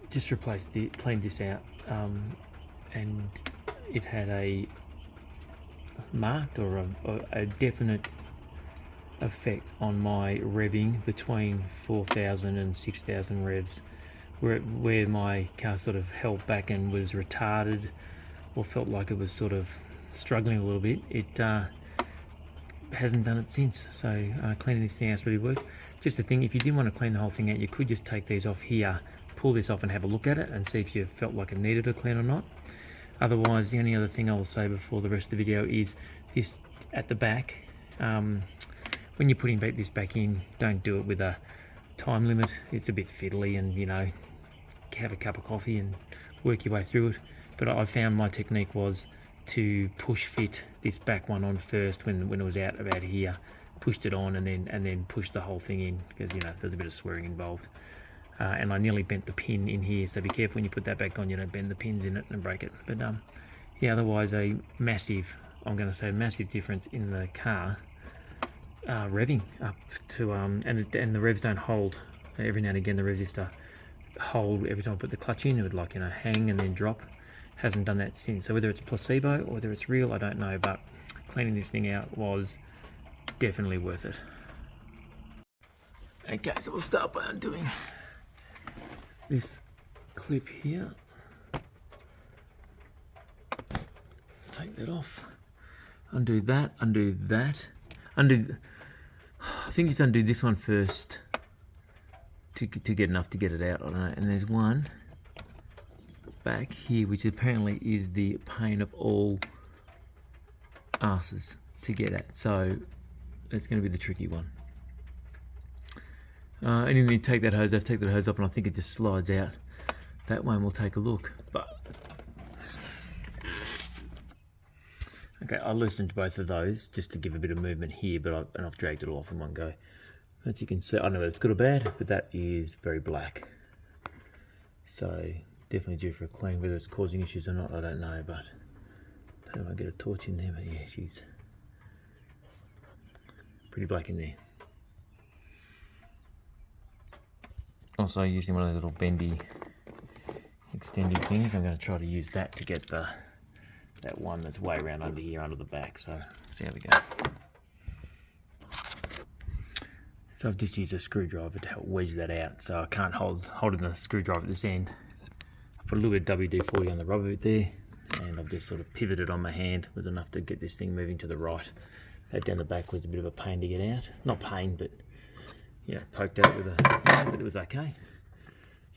just cleaned this out, and it had a marked or a definite effect on my revving between 4,000 and 6,000 revs, where my car sort of held back and was retarded or felt like it was sort of struggling a little bit. It hasn't done it since, so cleaning this thing out's really worked. Just the thing, if you didn't want to clean the whole thing out, you could just take these off here, pull this off and have a look at it and see if you felt like it needed a clean or not. Otherwise, the only other thing I will say before the rest of the video is this at the back. When you're putting this back in, don't do it with a time limit. It's a bit fiddly, and you know, have a cup of coffee and work your way through it. But I found my technique was to push fit this back one on first when it was out about here, pushed it on and then pushed the whole thing in, because you know there's a bit of swearing involved. And I nearly bent the pin in here, so be careful when you put that back on, you don't bend the pins in it and break it. But yeah, otherwise a massive, I'm going to say massive difference in the car revving up to and the revs don't hold. Every now and again the revs used to hold every time I put the clutch in. It would, like, you know, hang and then drop. Hasn't done that since. So whether it's placebo or whether it's real, I don't know, but cleaning this thing out was definitely worth it. Okay, so we'll start by undoing this clip here. Take that off. Undo that, undo that. I think it's undo this one first to get enough to get it out, I don't know. And there's one back here, which apparently is the pain of all asses to get at. So that's going to be the tricky one. And then you take that hose off, and I think it just slides out. That one we'll take a look. But okay, I loosened both of those just to give a bit of movement here, but I've dragged it all off in one go. As you can see, I don't know whether it's good or bad, but that is very black. So definitely due for a clean. Whether it's causing issues or not, I don't know, but I don't know if I can get a torch in there, but yeah, she's pretty black in there. Also using one of those little bendy extending things. I'm going to try to use that to get that one that's way around under here, under the back. So see how we go. So I've just used a screwdriver to help wedge that out, so I can't hold in the screwdriver at this end. I put a little bit of WD-40 on the rubber bit there, and I've just sort of pivoted on my hand. It was enough to get this thing moving to the right. That down the back was a bit of a pain to get out. Not pain, but you know, poked at it with a, but it was okay.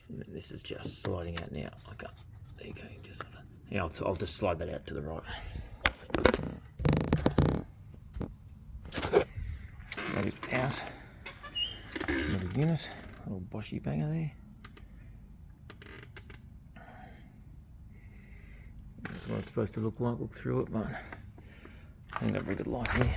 And this is just sliding out now. Okay, there you go. Just sort of, yeah, I'll just slide that out to the right. That is out. Another unit, a little Boshy banger there. That's what it's supposed to look like. Look through it, but I haven't got a very good light here.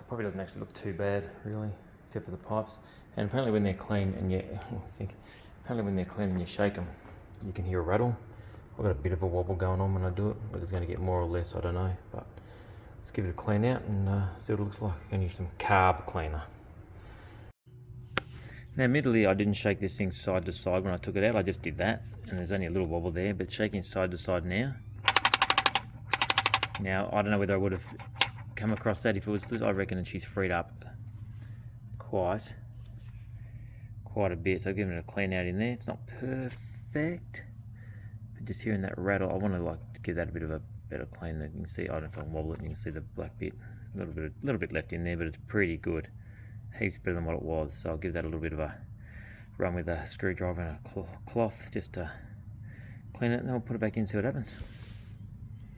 Probably doesn't actually look too bad, really, except for the pipes. And apparently when they're clean and you shake them, you can hear a rattle. I've got a bit of a wobble going on when I do it. Whether it's going to get more or less, I don't know. But let's give it a clean out and see what it looks like. I'm going to use some carb cleaner. Now, admittedly, I didn't shake this thing side to side when I took it out. I just did that, and there's only a little wobble there. But shaking side to side now. Now, I don't know whether I would have come across that if it was. I reckon that she's freed up quite a bit, so I've given it a clean out in there. It's not perfect, but just hearing that rattle, I want to give that a bit of a better clean. That you can see, I don't know if I can wobble it, and you can see the black bit, a little bit left in there, but it's pretty good, heaps better than what it was. So I'll give that a little bit of a run with a screwdriver and a cloth just to clean it, and then we'll put it back in and see what happens.